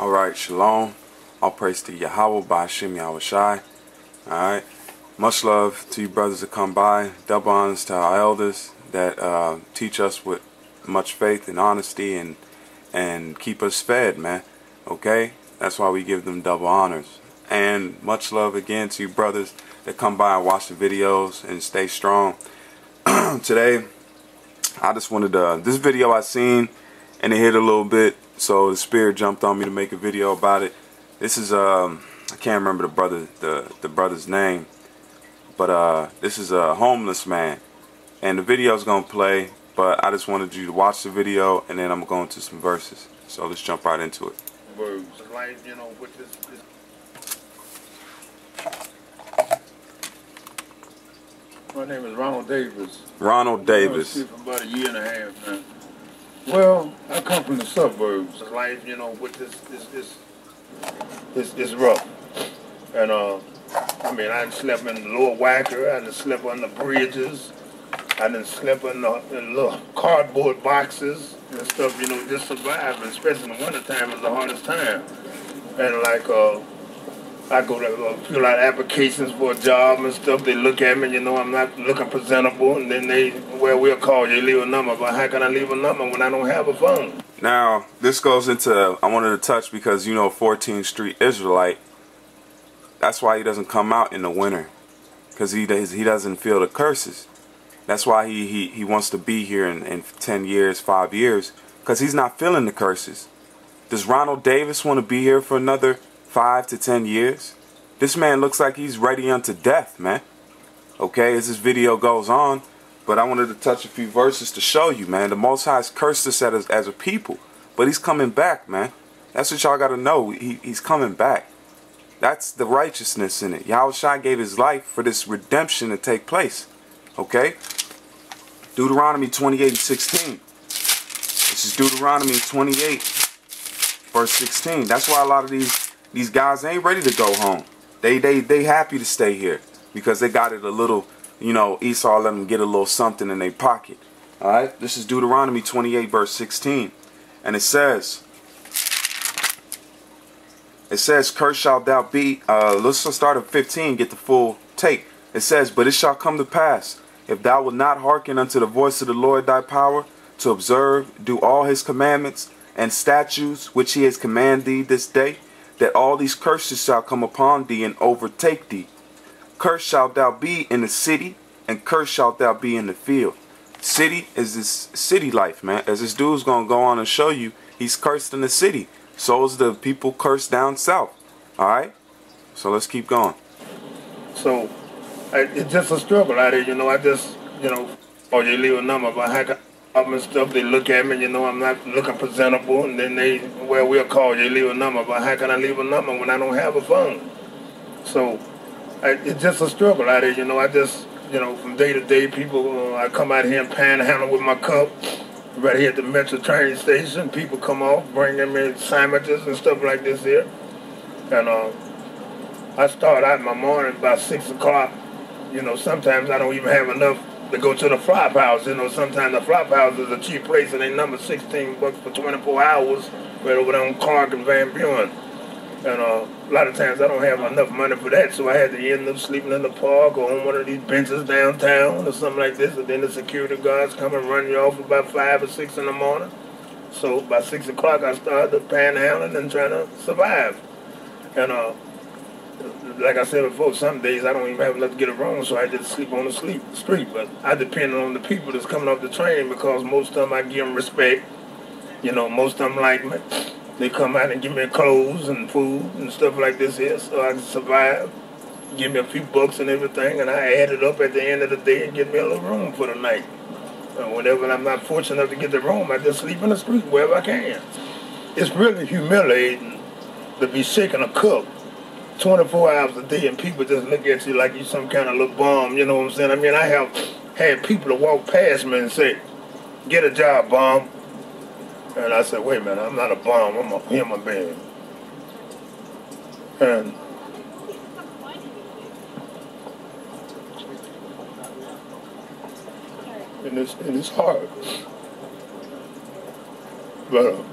Alright, shalom. All praise to Yahweh by Hashem Yahushai. Alright. Much love to you brothers that come by. Double honors to our elders that teach us with much faith and honesty and keep us fed, man. Okay? That's why we give them double honors. And much love again to you brothers that come by and watch the videos and stay strong. Today, I just wanted to, this video I seen and it hit a little bit, so the spirit jumped on me to make a video about it. This is I can't remember the brother's name, but this is a homeless man, and the video's gonna play, but I just wanted you to watch the video and then I'm going to some verses. So let's jump right into it. Like, you know, with this my name is Ronald Davis. Ronald Davis. I've been for about a year and a half now. Well, I come from the suburbs. Life, you know, with this rough. And I mean, I done slept in the Lower Wacker, I done slept on the bridges, I done slept in little cardboard boxes and stuff, you know, just surviving, especially in the wintertime is the hardest time. And like I go to fill out applications for a job and stuff. They look at me, you know, I'm not looking presentable, and then we'll call you, leave a number. But how can I leave a number when I don't have a phone? Now, this goes into, I wanted to touch because, you know, 14th Street Israelite, that's why he doesn't come out in the winter, because he doesn't feel the curses. That's why he wants to be here in 10 years, 5 years, because he's not feeling the curses. Does Ronald Davis want to be here for another 5 to 10 years? This man looks like he's ready unto death, man. Okay, as this video goes on, but I wanted to touch a few verses to show you, man. The Most High has cursed us as a people, but he's coming back, man. That's what y'all got to know. He's coming back. That's the righteousness in it. Yahushua gave his life for this redemption to take place. Okay? Deuteronomy 28:16. This is Deuteronomy 28, verse 16. That's why a lot of these guys ain't ready to go home. They happy to stay here because they got it a little, you know, Esau let them get a little something in their pocket. Alright? This is Deuteronomy 28, verse 16. And it says, cursed shalt thou be. Let's start at 15, get the full take. It says, but it shall come to pass, if thou wilt not hearken unto the voice of the Lord thy power, to observe, do all his commandments and statutes which he has commanded thee this day, that all these curses shall come upon thee and overtake thee. Cursed shalt thou be in the city, and cursed shalt thou be in the field. City is this city life, man. As this dude's gonna go on and show you, he's cursed in the city. So is the people cursed down south. Alright? So let's keep going. So it's just a struggle out there, you know. I just, you know, or you leave a number, but how can and stuff, they look at me, you know, I'm not looking presentable, and then we'll call you, leave a number, but how can I leave a number when I don't have a phone? So it's just a struggle out there, you know. I just, you know, from day to day, people, I come out here and panhandle with my cup right here at the Metro train station. People come off, bringing me sandwiches and stuff like this here. And I start out in my morning about 6 o'clock. You know, sometimes I don't even have enough to go to the flop house. You know, sometimes the flop house is a cheap place and they number $16 for 24 hours right over there on Clark and Van Buren. And a lot of times I don't have enough money for that, so I had to end up sleeping in the park or on one of these benches downtown or something like this, and then the security guards come and run you off about 5 or 6 in the morning. So by 6 o'clock I started panhandling and trying to survive. And like I said before, some days I don't even have enough to get a room, so I just sleep on the street. But I depend on the people that's coming off the train, because most of them I give them respect. You know, most of them like me. They come out and give me clothes and food and stuff like this here, so I can survive. Give me a few bucks and everything, and I add it up at the end of the day and get me a little room for the night. And whenever I'm not fortunate enough to get the room, I just sleep in the street wherever I can. It's really humiliating to be shaking a cup 24 hours a day and people just look at you like you some kind of little bum, you know what I'm saying? I mean, I have had people to walk past me and say, get a job, bum. And I said, wait a minute, I'm not a bum, I'm a human being. And it's hard. But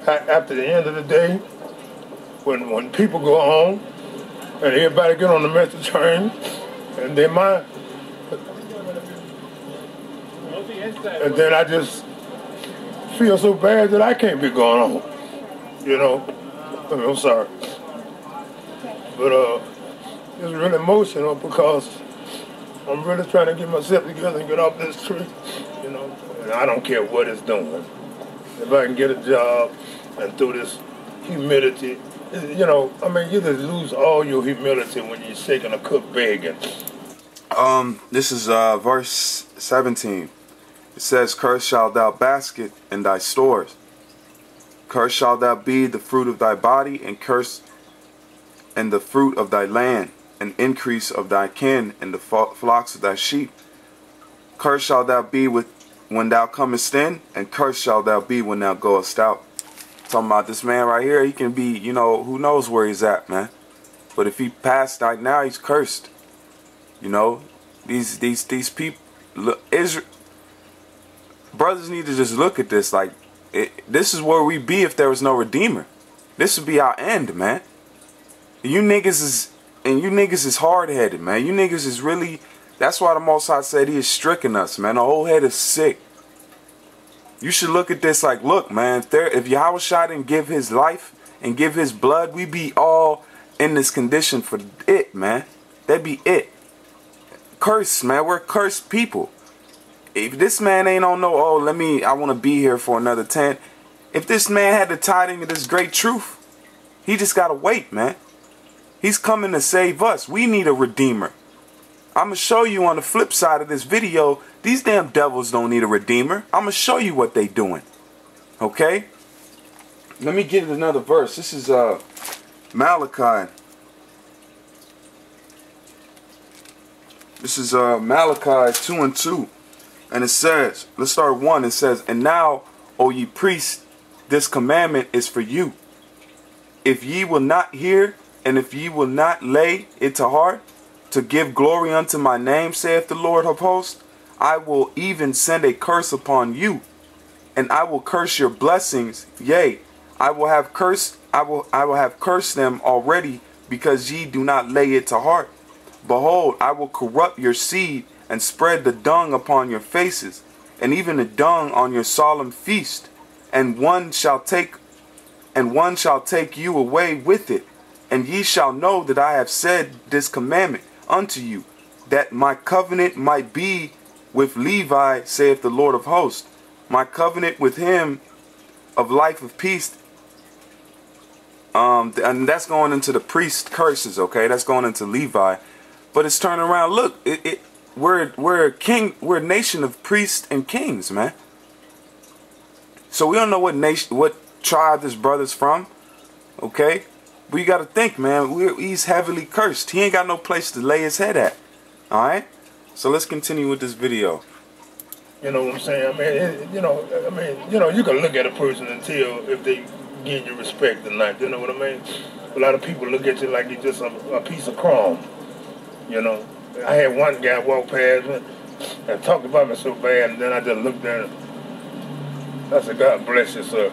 after the end of the day, when people go home and everybody get on the message train, and then and then I just feel so bad that I can't be going home. You know, I mean, I'm sorry, but it's really emotional because I'm really trying to get myself together and get off this tree. You know, and I don't care what it's doing. If I can get a job and through this humility, you know, I mean, you just lose all your humility when you're shaking a cook begging. This is verse 17. It says, "Cursed shalt thou basket in thy stores. Cursed shalt thou be the fruit of thy body, and cursed and the fruit of thy land, and increase of thy kin, and the flocks of thy sheep. Cursed shalt thou be when thou comest in, and cursed shalt thou be when thou goest out." Talking about this man right here, he can be, you know, who knows where he's at, man. But if he passed right now, he's cursed. You know, these people, brothers need to just look at this. Like, this is where we be if there was no Redeemer. This would be our end, man. You niggas is hard-headed, man. You niggas is really, that's why the Most High said he is stricken us, man. The whole head is sick. You should look at this like, look, man, if Yahushua didn't give his life and give his blood, we be all in this condition for it, man. That'd be it. Cursed, man. We're cursed people. If this man ain't on no, I want to be here for another 10. If this man had the tidings of this great truth, he just got to wait, man. He's coming to save us. We need a redeemer. I'm going to show you on the flip side of this video, these damn devils don't need a redeemer. I'm going to show you what they doing. Okay? Let me get another verse. This is Malachi. This is Malachi 2:2. And it says, let's start 1. It says, "And now, O ye priests, this commandment is for you. If ye will not hear, and if ye will not lay it to heart, to give glory unto my name, saith the Lord of hosts, I will even send a curse upon you, and I will curse your blessings. Yea, I will have cursed them already, because ye do not lay it to heart. Behold, I will corrupt your seed, and spread the dung upon your faces, and even the dung on your solemn feast, and one shall take you away with it. And ye shall know that I have said this commandment unto you, that my covenant might be with Levi, saith the Lord of hosts, my covenant with him of life of peace." And that's going into the priest curses, okay? That's going into Levi. But it's turning around. Look, we're a king. We're a nation of priests and kings, man. So we don't know what tribe this brother's from, okay? But you got to think, man. He's heavily cursed. He ain't got no place to lay his head at. All right. So let's continue with this video. You know what I'm saying? I mean, you can look at a person and tell if they give you respect or not. You know what I mean? A lot of people look at you like you're just a piece of chrome. You know, I had one guy walk past me and talked about me so bad, and then I just looked at him. I said, "God bless you, sir."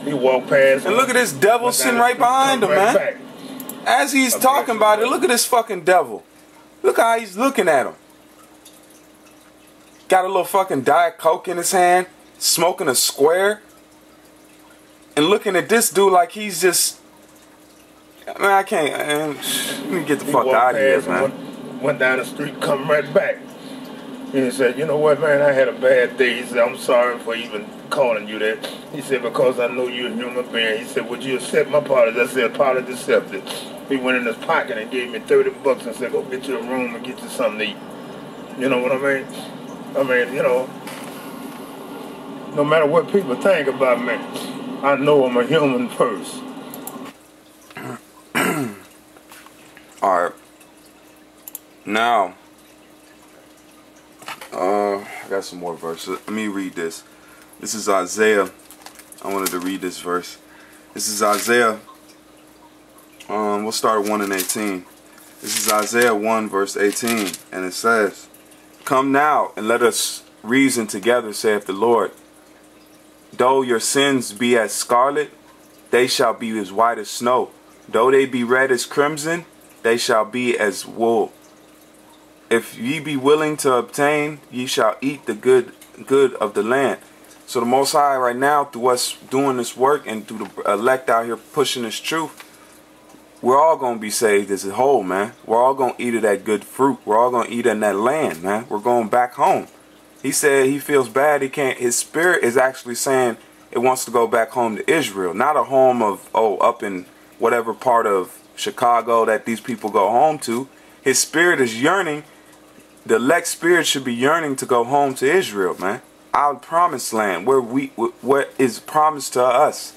He walked past. And look at this devil sitting right behind him, man. Back. As he's talking about it, look at this fucking devil. Look how he's looking at him. Got a little fucking Diet Coke in his hand, smoking a square, and looking at this dude like he's just... Man, I can't... let me get the fuck out of here, man. Went down the street, come right back. And he said, "You know what, man, I had a bad day." He said, "I'm sorry for even calling you that." He said, "Because I know you're a human being." He said, "Would you accept my apology?" I said, "Apology accepted." He went in his pocket and gave me $30 and said, "Go get you a room and get you something to eat." You know what I mean? I mean, you know, no matter what people think about me, I know I'm a human first. Alright. Now, I got some more verses. Let me read this. This is Isaiah. I wanted to read this verse. This is Isaiah. We'll start at 1 and 18. This is Isaiah 1 verse 18. And it says, "Come now and let us reason together, saith the Lord. Though your sins be as scarlet, they shall be as white as snow. Though they be red as crimson, they shall be as wool. If ye be willing to obtain, ye shall eat the good of the land. So the Most High right now, through us doing this work and through the elect out here pushing this truth, we're all going to be saved as a whole, man. We're all going to eat of that good fruit. We're all going to eat in that land, man. We're going back home. He said he feels bad. He can't. His spirit is actually saying it wants to go back home to Israel. Not a home of, up in whatever part of Chicago that these people go home to. His spirit is yearning. The elect spirit should be yearning to go home to Israel, man. Our promised land, what is promised to us.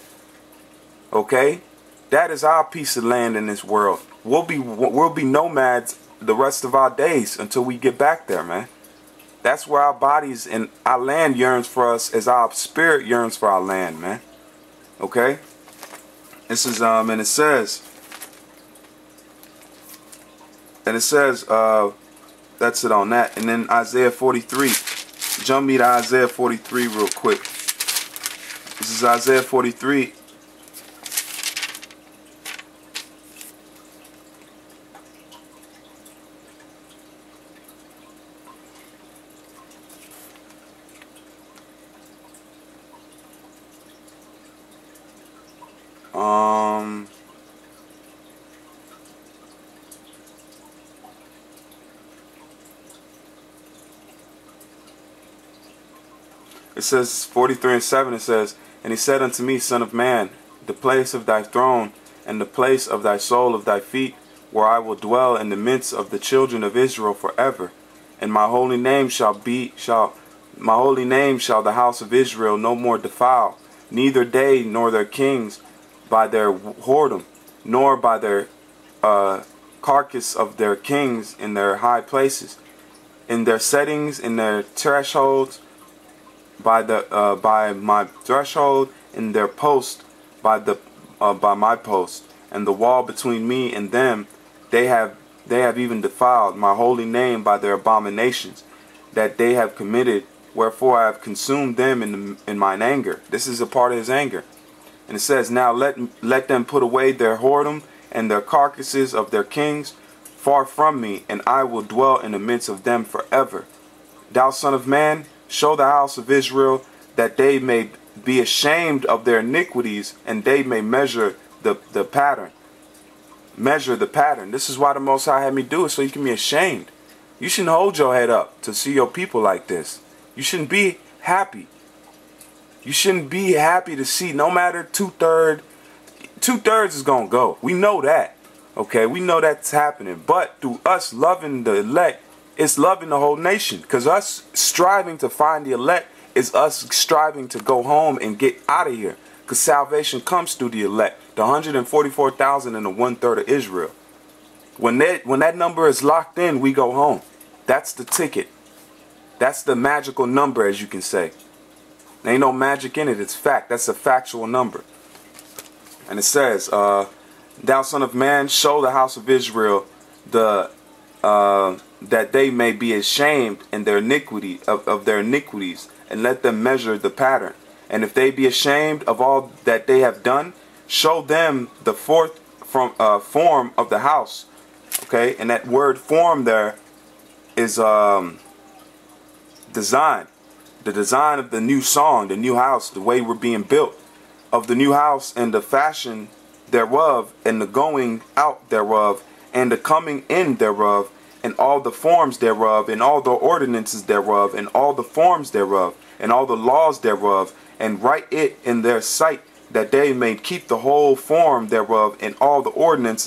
Okay? That is our piece of land in this world. We'll be nomads the rest of our days until we get back there, man. That's where our bodies and our land yearns for us as our spirit yearns for our land, man. Okay? This is and it says that's it on that. And then Isaiah 43. Jump me to Isaiah 43 real quick. This is Isaiah 43. It says 43:7. It says, and he said unto me, Son of man, the place of thy throne and the place of thy sole of thy feet, where I will dwell in the midst of the children of Israel forever. And my holy name shall the house of Israel no more defile, neither they nor their kings by their whoredom, nor by their carcass of their kings in their high places, in their settings, in their thresholds, by my threshold, in their post, by my post, and the wall between me and them, they have even defiled my holy name by their abominations that they have committed. Wherefore I have consumed them in mine anger. This is a part of his anger. And it says, now let them put away their whoredom and their carcasses of their kings far from me, and I will dwell in the midst of them forever. Thou son of man, show the house of Israel that they may be ashamed of their iniquities, and they may measure the pattern. Measure the pattern. This is why the Most High had me do it, so you can be ashamed. You shouldn't hold your head up to see your people like this. You shouldn't be happy. You shouldn't be happy to see, no matter two-thirds is going to go. We know that. Okay, we know that's happening. But through us loving the elect, it's loving the whole nation. Because us striving to find the elect is us striving to go home and get out of here. Because salvation comes through the elect. The 144,000 and the 1/3 of Israel. When that number is locked in, we go home. That's the ticket. That's the magical number, as you can say. There ain't no magic in it. It's fact. That's a factual number. And it says, thou son of man, show the house of Israel that they may be ashamed in their iniquity of their iniquities, and let them measure the pattern. And if they be ashamed of all that they have done, show them the form of the house. Okay, and that word form there is design. The design of the new song, the new house, the way we're being built, of the new house, and the fashion thereof, and the going out thereof, and the coming in thereof, and all the forms thereof, and all the ordinances thereof, and all the forms thereof, and all the laws thereof, and write it in their sight, that they may keep the whole form thereof, and all the ordinances